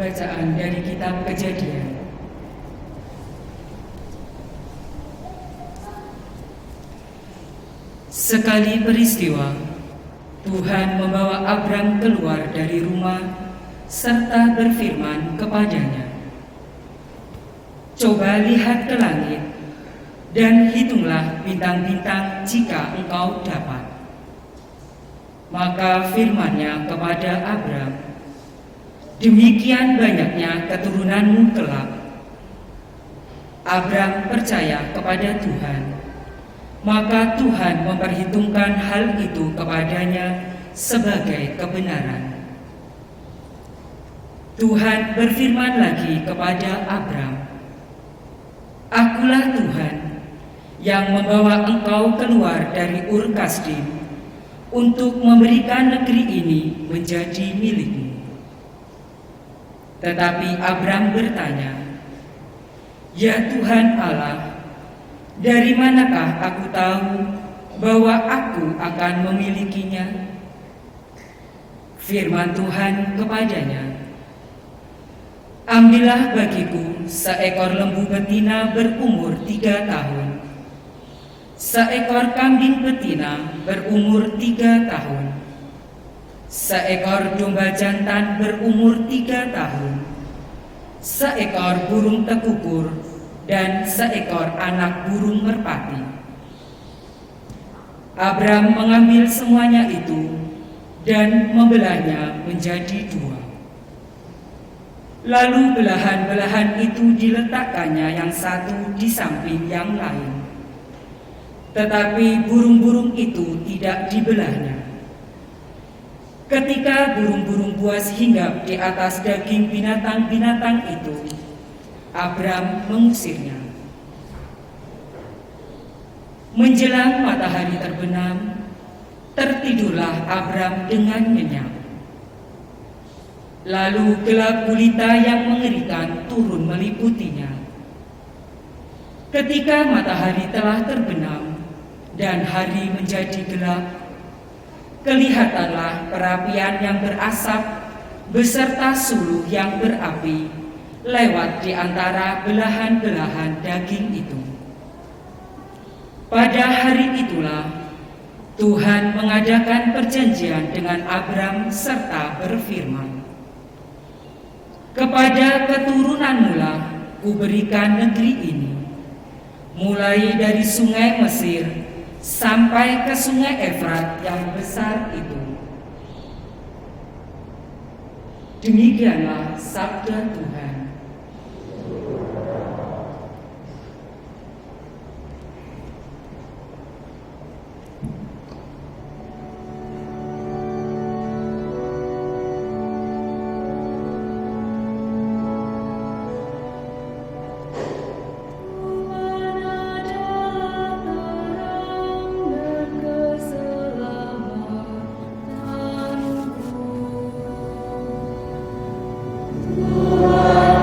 Bacaan dari kitab Kejadian. Sekali peristiwa, Tuhan membawa Abram keluar dari rumah serta berfirman kepadanya, "Coba lihat ke langit dan hitunglah bintang-bintang jika engkau dapat." Maka firman-Nya kepada Abram, "Demikian banyaknya keturunanmu kelak." Abram percaya kepada Tuhan, maka Tuhan memperhitungkan hal itu kepadanya sebagai kebenaran. Tuhan berfirman lagi kepada Abram, "Akulah Tuhan yang membawa engkau keluar dari Ur Kasdim untuk memberikan negeri ini menjadi milikmu." Tetapi Abram bertanya, "Ya Tuhan Allah, dari manakah aku tahu bahwa aku akan memilikinya?" Firman Tuhan kepadanya, "Ambillah bagiku seekor lembu betina berumur 3 tahun, seekor kambing betina berumur 3 tahun, seekor domba jantan berumur 3 tahun, seekor burung tekukur, dan seekor anak burung merpati." Abram mengambil semuanya itu dan membelahnya menjadi 2. Lalu belahan-belahan itu diletakkannya yang satu di samping yang lain. Tetapi burung-burung itu tidak dibelahnya. Ketika burung-burung buas hinggap di atas daging binatang-binatang itu, Abram mengusirnya. Menjelang matahari terbenam, tertidurlah Abram dengan nyenyak. Lalu gelap gulita yang mengerikan turun meliputinya. Ketika matahari telah terbenam dan hari menjadi gelap, kelihatanlah perapian yang berasap beserta suluh yang berapi lewat di antara belahan-belahan daging itu. Pada hari itulah Tuhan mengadakan perjanjian dengan Abram serta berfirman, "Kepada keturunanmu-lah kuberikan negeri ini, mulai dari sungai Mesir sampai ke sungai Efrat yang besar itu." Demikianlah sabda Tuhan. Tuhan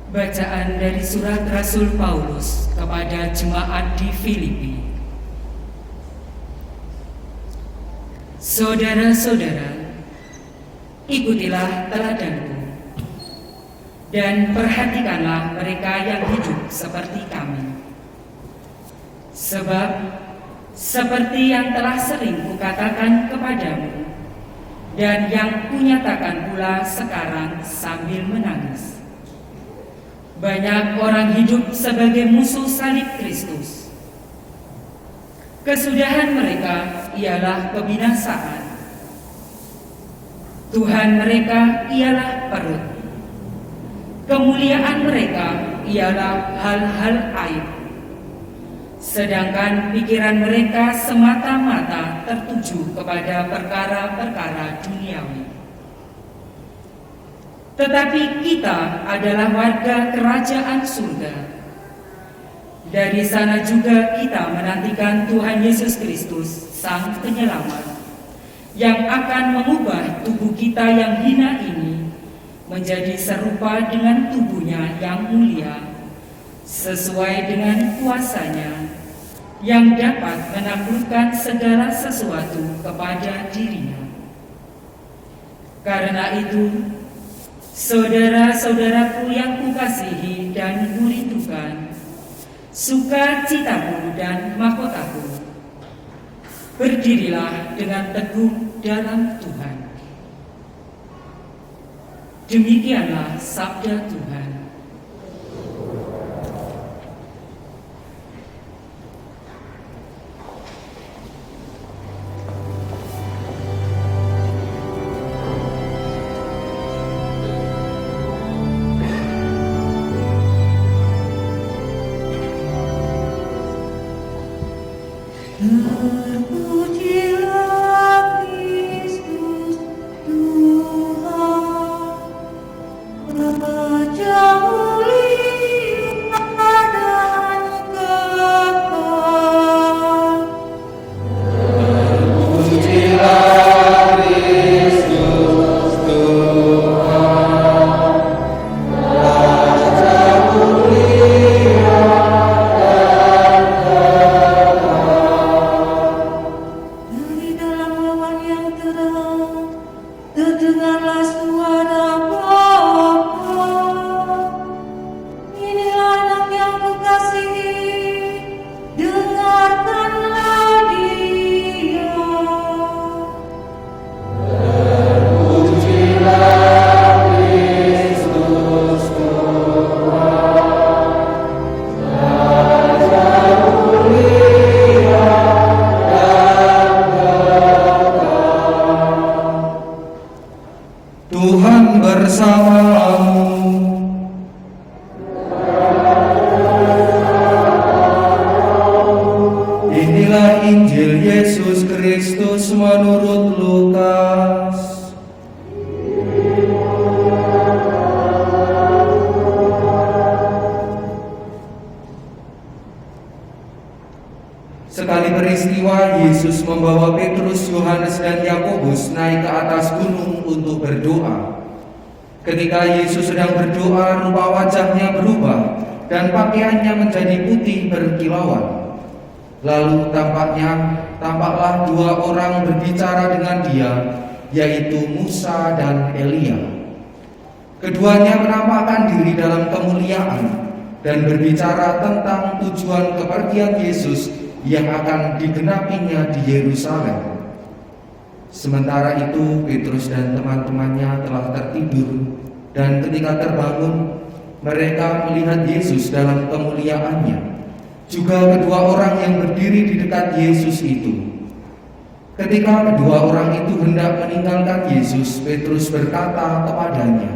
Bacaan dari surat Rasul Paulus kepada jemaat di Filipi. Saudara-saudara, ikutilah teladanku dan perhatikanlah mereka yang hidup seperti kami. Sebab seperti yang telah sering kukatakan kepadamu dan yang kunyatakan pula sekarang sambil menangis, banyak orang hidup sebagai musuh salib Kristus. Kesudahan mereka ialah kebinasaan. Tuhan mereka ialah perut. Kemuliaan mereka ialah hal-hal aib. Sedangkan pikiran mereka semata-mata tertuju kepada perkara-perkara duniawi. Tetapi kita adalah warga kerajaan surga. Dari sana juga kita menantikan Tuhan Yesus Kristus, Sang Penyelamat, yang akan mengubah tubuh kita yang hina ini menjadi serupa dengan tubuhnya yang mulia, sesuai dengan kuasa-Nya, yang dapat menaklukkan segala sesuatu kepada dirinya. Karena itu, saudara-saudaraku yang kukasihi dan kurindukan, sukacitaku dan mahkotaku, berdirilah dengan teguh dalam Tuhan. Demikianlah sabda Tuhan. Terpujilah Kristus Tuhan, Raja mulia dan kekal. Terpujilah Kristus Tuhan, Raja mulia dan Dari dalam awan yang terang, terdengarlah suara Bapa. Inilah anak yang kukasihi, dengarkanlah Dia. Terpujilah Kristus Tuhan, Raja mulia dan kekal. Tuhan bersamamu. Inilah Injil Yesus Kristus menurut Lukas. Sekali peristiwa, Yesus membawa Petrus, Yohanes, dan Yakobus naik ke atas gunung untuk berdoa. Ketika Yesus sedang berdoa, rupa wajahnya berubah dan pakaiannya menjadi putih berkilauan. Lalu tampaklah dua orang berbicara dengan Dia, yaitu Musa dan Elia. Keduanya menampakkan diri dalam kemuliaan dan berbicara tentang tujuan kepergian Yesus yang akan digenapinya di Yerusalem. Sementara itu Petrus dan teman-temannya telah tertidur, dan ketika terbangun mereka melihat Yesus dalam kemuliaannya, juga kedua orang yang berdiri di dekat Yesus itu. Ketika kedua orang itu hendak meninggalkan Yesus, Petrus berkata kepadanya,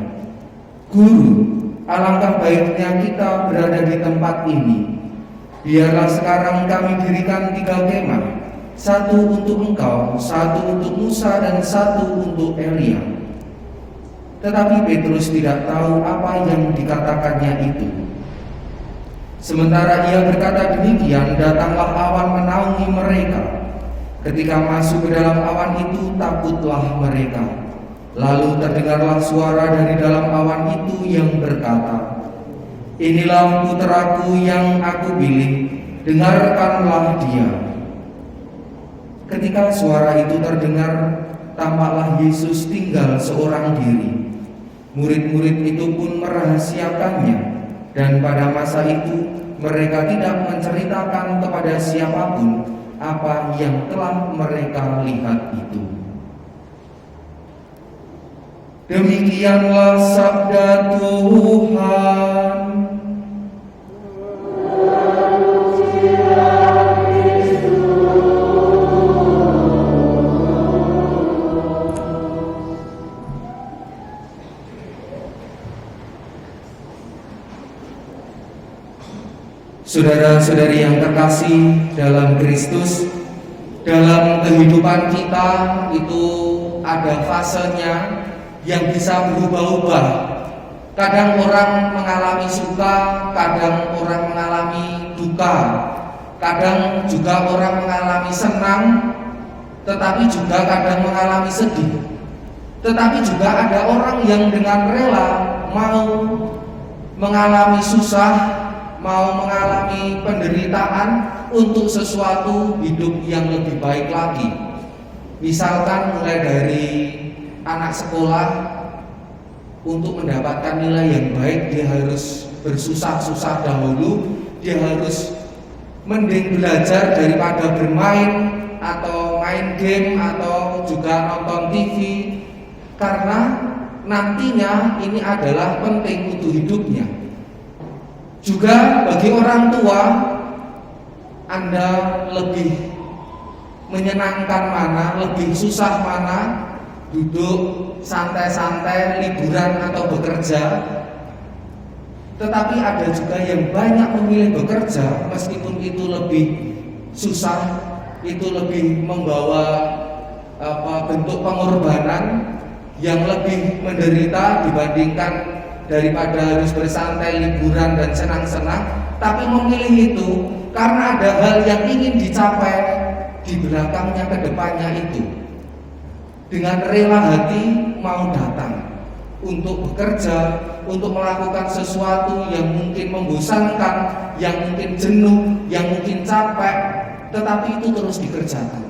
"Guru, alangkah baiknya kita berada di tempat ini. Biarlah sekarang kami dirikan 3 kemah, satu untuk engkau, satu untuk Musa, dan satu untuk Elia." Tetapi Petrus tidak tahu apa yang dikatakannya itu. Sementara ia berkata demikian, datanglah awan menaungi mereka. Ketika masuk ke dalam awan itu, takutlah mereka. Lalu terdengarlah suara dari dalam awan itu yang berkata, Inilah putraku yang aku pilih, dengarkanlah dia. Ketika suara itu terdengar, tampaklah Yesus tinggal seorang diri. Murid-murid itu pun merahasiakannya, dan pada masa itu mereka tidak menceritakan kepada siapapun apa yang telah mereka lihat itu. Demikianlah sabda Tuhan. Saudara-saudari yang terkasih dalam Kristus, dalam kehidupan kita itu ada fasenya yang bisa berubah-ubah. Kadang orang mengalami suka, kadang orang mengalami duka, kadang juga orang mengalami senang, tetapi juga kadang mengalami sedih. Tetapi juga ada orang yang dengan rela mau mengalami susah, mau mengalami penderitaan untuk sesuatu hidup yang lebih baik lagi. Misalkan mulai dari anak sekolah, untuk mendapatkan nilai yang baik dia harus bersusah-susah dahulu, dia harus mending belajar daripada bermain atau main game atau juga nonton TV, karena nantinya ini adalah penting untuk hidupnya. Juga bagi orang tua, Anda lebih menyenangkan mana, lebih susah mana, duduk santai-santai, liburan atau bekerja. Tetapi ada juga yang banyak memilih bekerja, meskipun itu lebih susah, itu lebih membawa bentuk pengorbanan yang lebih menderita dibandingkan daripada harus bersantai, liburan dan senang-senang. Tapi memilih itu karena ada hal yang ingin dicapai di belakangnya, ke depannya itu. Dengan rela hati mau datang untuk bekerja, untuk melakukan sesuatu yang mungkin membosankan, yang mungkin jenuh, yang mungkin capek, tetapi itu terus dikerjakan.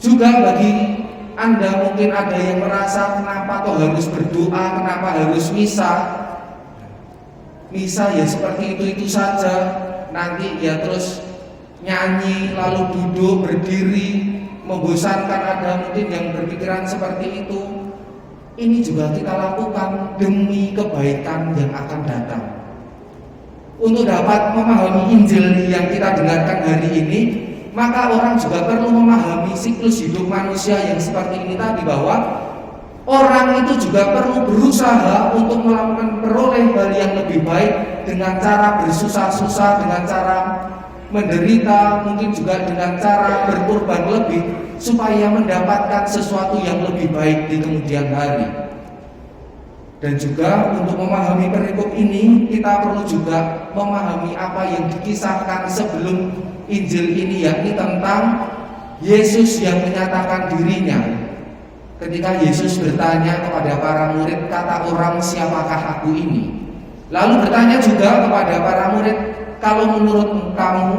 Juga bagi Anda mungkin ada yang merasa kenapa kok harus berdoa, kenapa harus misa. Misa ya seperti itu saja, nanti ya terus nyanyi lalu duduk berdiri, membosankan. Ada mungkin yang berpikiran seperti itu. Ini juga kita lakukan demi kebaikan yang akan datang. Untuk dapat memahami Injil yang kita dengarkan hari ini, maka orang juga perlu memahami siklus hidup manusia yang seperti ini tadi, bahwa orang itu juga perlu berusaha untuk memperoleh hal yang lebih baik dengan cara bersusah-susah, dengan cara menderita, mungkin juga dengan cara berkorban lebih, supaya mendapatkan sesuatu yang lebih baik di kemudian hari. Dan juga untuk memahami perikop ini, kita perlu juga memahami apa yang dikisahkan sebelum Injil ini, yakni tentang Yesus yang menyatakan dirinya. Ketika Yesus bertanya kepada para murid, kata orang, siapakah aku ini? Lalu bertanya juga kepada para murid, kalau menurut kamu,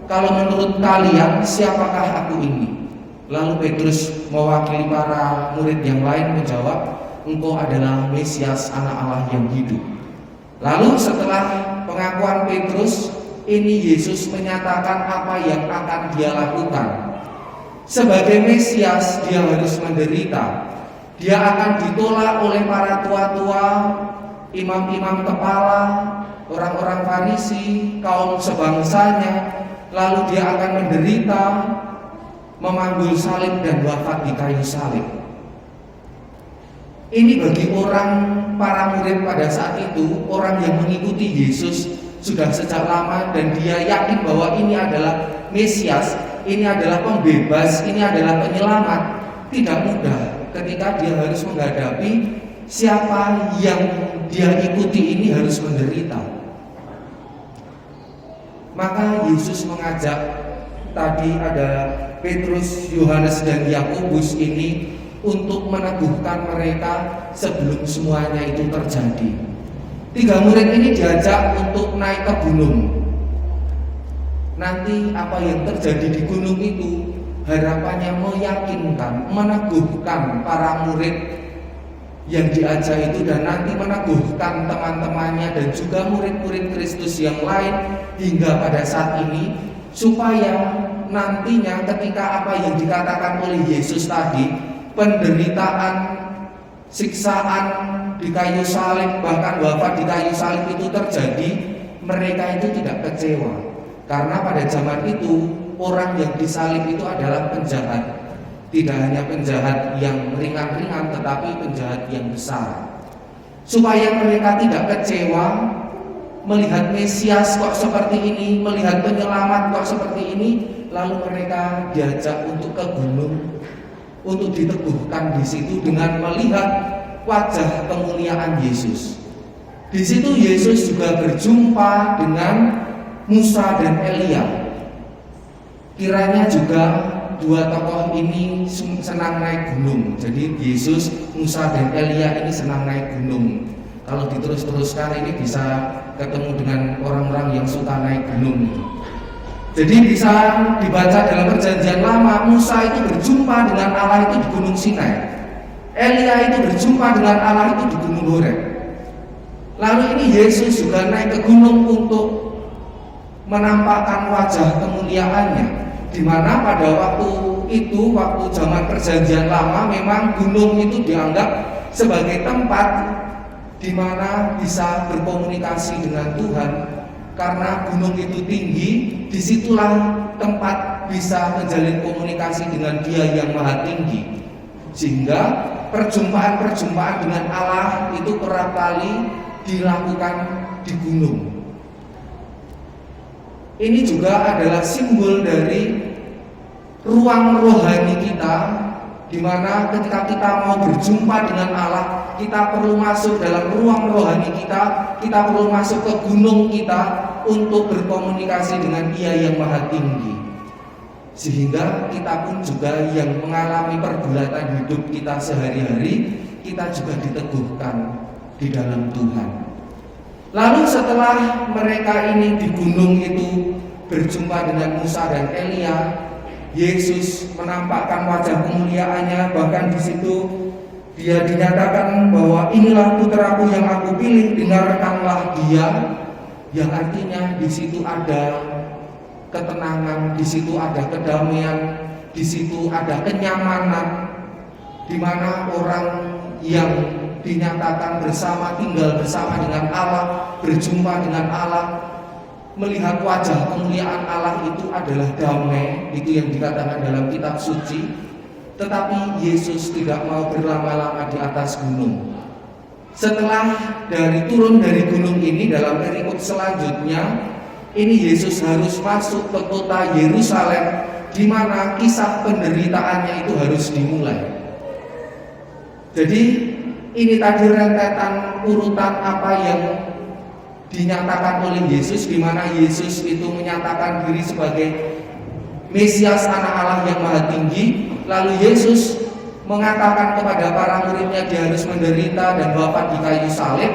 kalau menurut kalian, siapakah aku ini? Lalu Petrus mewakili para murid yang lain menjawab, engkau adalah Mesias, anak Allah yang hidup. Lalu setelah pengakuan Petrus ini, Yesus menyatakan apa yang akan dia lakukan. Sebagai Mesias, dia harus menderita. Dia akan ditolak oleh para tua-tua, imam-imam kepala, orang-orang Farisi, kaum sebangsanya. Lalu dia akan menderita, memanggul salib dan wafat di kayu salib. Ini bagi orang, para murid pada saat itu, orang yang mengikuti Yesus sudah sejak lama, dan dia yakin bahwa ini adalah Mesias, ini adalah pembebas, ini adalah penyelamat. Tidak mudah ketika dia harus menghadapi siapa yang dia ikuti ini harus menderita. Maka Yesus mengajak, tadi ada Petrus, Yohanes dan Yakobus ini, untuk meneguhkan mereka sebelum semuanya itu terjadi. Tiga murid ini diajak untuk naik ke gunung. Nanti apa yang terjadi di gunung itu harapannya meyakinkan, meneguhkan para murid yang diajak itu, dan nanti meneguhkan teman-temannya dan juga murid-murid Kristus yang lain hingga pada saat ini, supaya nantinya ketika apa yang dikatakan oleh Yesus tadi, penderitaan, siksaan di kayu salib, bahkan wafat di kayu salib itu terjadi, mereka itu tidak kecewa. Karena pada zaman itu orang yang disalib itu adalah penjahat. Tidak hanya penjahat yang ringan-ringan, tetapi penjahat yang besar. Supaya mereka tidak kecewa melihat Mesias kok seperti ini, melihat penyelamat kok seperti ini, lalu mereka diajak untuk ke gunung, untuk diteguhkan di situ dengan melihat wajah kemuliaan Yesus. Di situ Yesus juga berjumpa dengan Musa dan Elia. Kiranya juga dua tokoh ini senang naik gunung. Jadi Yesus, Musa dan Elia ini senang naik gunung. Kalau diterus-teruskan ini bisa ketemu dengan orang-orang yang suka naik gunung. Jadi bisa dibaca dalam Perjanjian Lama, Musa itu berjumpa dengan Allah itu di Gunung Sinai. Elia itu berjumpa dengan Allah itu di Gunung Horeb. Lalu ini Yesus juga naik ke gunung untuk menampakkan wajah kemuliaannya, di mana pada waktu itu, waktu zaman Perjanjian Lama, memang gunung itu dianggap sebagai tempat di mana bisa berkomunikasi dengan Tuhan. Karena gunung itu tinggi, disitulah tempat bisa menjalin komunikasi dengan Dia yang Maha Tinggi. Sehingga perjumpaan-perjumpaan dengan Allah itu kerap kali dilakukan di gunung. Ini juga adalah simbol dari ruang rohani kita, di mana ketika kita mau berjumpa dengan Allah, kita perlu masuk dalam ruang rohani kita perlu masuk ke gunung kita untuk berkomunikasi dengan Dia yang Maha Tinggi. Sehingga kita pun juga yang mengalami pergulatan hidup kita sehari-hari, kita juga diteguhkan di dalam Tuhan. Lalu setelah mereka ini di gunung itu berjumpa dengan Musa dan Elia, Yesus menampakkan wajah kemuliaannya. Bahkan di situ Dia dinyatakan bahwa inilah putraku yang aku pilih, dengarkanlah Dia. Yang artinya di situ ada ketenangan, di situ ada kedamaian, di situ ada kenyamanan, di mana orang yang dinyatakan tinggal bersama dengan Allah, berjumpa dengan Allah, melihat wajah kemuliaan Allah itu adalah damai. Itu yang dikatakan dalam kitab suci. Tetapi Yesus tidak mau berlama-lama di atas gunung. Setelah turun dari gunung ini, dalam perikop selanjutnya ini Yesus harus masuk ke kota Yerusalem, di mana kisah penderitaannya itu harus dimulai. Jadi ini tadi rentetan urutan apa yang dinyatakan oleh Yesus, di mana Yesus itu menyatakan diri sebagai Mesias, anak Allah yang Maha Tinggi. Lalu Yesus mengatakan kepada para muridnya Dia harus menderita dan wafat di kayu salib.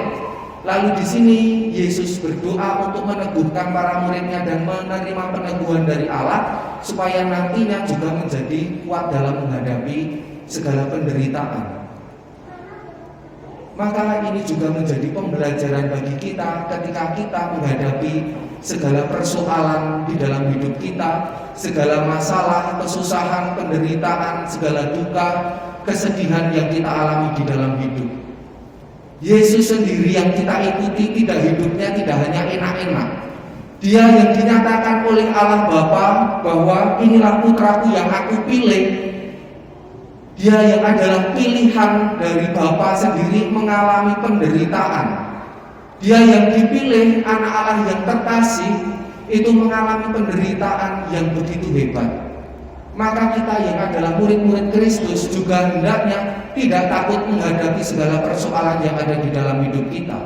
Lalu di sini Yesus berdoa untuk meneguhkan para muridnya dan menerima peneguhan dari Allah, supaya nantinya juga menjadi kuat dalam menghadapi segala penderitaan. Maka ini juga menjadi pembelajaran bagi kita ketika kita menghadapi segala persoalan di dalam hidup kita, segala masalah, kesusahan, penderitaan, segala duka, kesedihan yang kita alami di dalam hidup. Yesus sendiri yang kita ikuti hidupnya tidak hanya enak-enak. Dia yang dinyatakan oleh Allah Bapa bahwa inilah putraku yang aku pilih. Dia yang adalah pilihan dari Bapa sendiri mengalami penderitaan. Dia yang dipilih, anak Allah yang terkasih, itu mengalami penderitaan yang begitu hebat. Maka kita yang adalah murid-murid Kristus juga hendaknya tidak takut menghadapi segala persoalan yang ada di dalam hidup kita.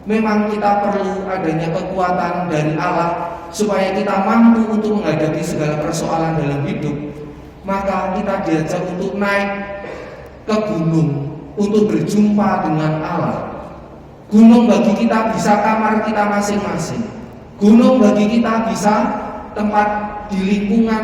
Memang kita perlu adanya kekuatan dari Allah supaya kita mampu untuk menghadapi segala persoalan dalam hidup. Maka kita diajak untuk naik ke gunung untuk berjumpa dengan Allah. Gunung bagi kita bisa kamar kita masing-masing. Gunung bagi kita bisa tempat di lingkungan,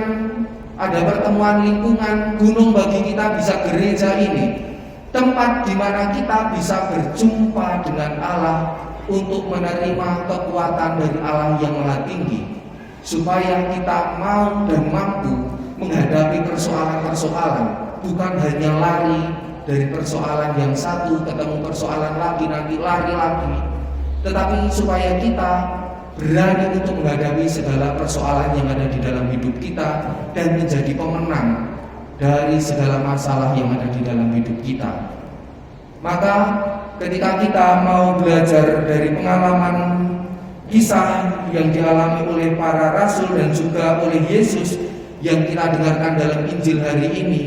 ada pertemuan lingkungan. Gunung bagi kita bisa gereja ini, tempat di mana kita bisa berjumpa dengan Allah untuk menerima kekuatan dari Allah yang Maha Tinggi, supaya kita mau dan mampu menghadapi persoalan-persoalan, bukan hanya lari dari persoalan yang satu ketemu persoalan lagi, nanti lari lagi, tetapi supaya kita berani untuk menghadapi segala persoalan yang ada di dalam hidup kita dan menjadi pemenang dari segala masalah yang ada di dalam hidup kita. Maka ketika kita mau belajar dari pengalaman kisah yang dialami oleh para rasul dan juga oleh Yesus yang kita dengarkan dalam Injil hari ini,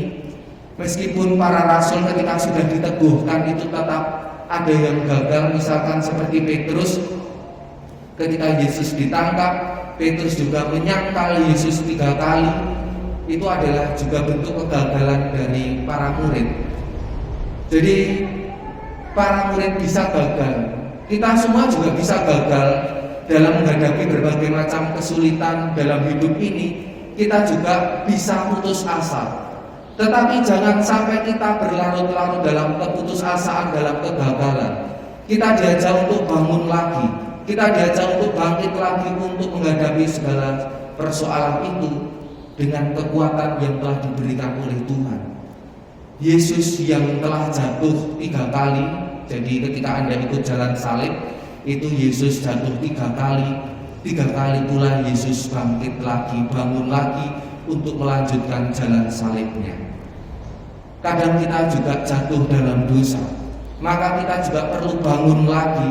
meskipun para rasul ketika sudah diteguhkan itu tetap ada yang gagal, misalkan seperti Petrus. Ketika Yesus ditangkap, Petrus juga menyangkal Yesus 3 kali. Itu adalah juga bentuk kegagalan dari para murid. Jadi para murid bisa gagal, kita semua juga bisa gagal dalam menghadapi berbagai macam kesulitan dalam hidup ini. Kita juga bisa putus asa. Tetapi jangan sampai kita berlarut-larut dalam keputusasaan, dalam kegagalan. Kita diajak untuk bangun lagi. Kita diajak untuk bangkit lagi untuk menghadapi segala persoalan itu dengan kekuatan yang telah diberikan oleh Tuhan. Yesus yang telah jatuh 3 kali, jadi ketika Anda ikut jalan salib, itu Yesus jatuh 3 kali. 3 kali pula Yesus bangkit lagi, bangun lagi untuk melanjutkan jalan salibnya. Kadang kita juga jatuh dalam dosa, maka kita juga perlu bangun lagi,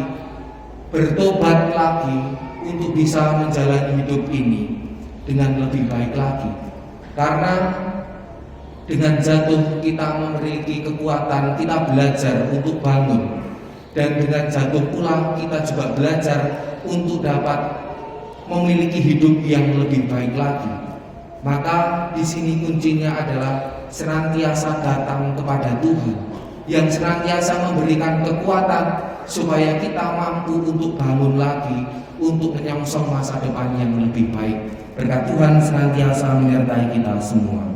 bertobat lagi untuk bisa menjalani hidup ini dengan lebih baik lagi. Karena dengan jatuh kita memiliki kekuatan, kita belajar untuk bangun, dan dengan jatuh pula kita juga belajar untuk dapat memiliki hidup yang lebih baik lagi. Maka di sini kuncinya adalah senantiasa datang kepada Tuhan yang senantiasa memberikan kekuatan supaya kita mampu untuk bangun lagi, untuk menyongsong masa depan yang lebih baik. Berkat Tuhan senantiasa menyertai kita semua.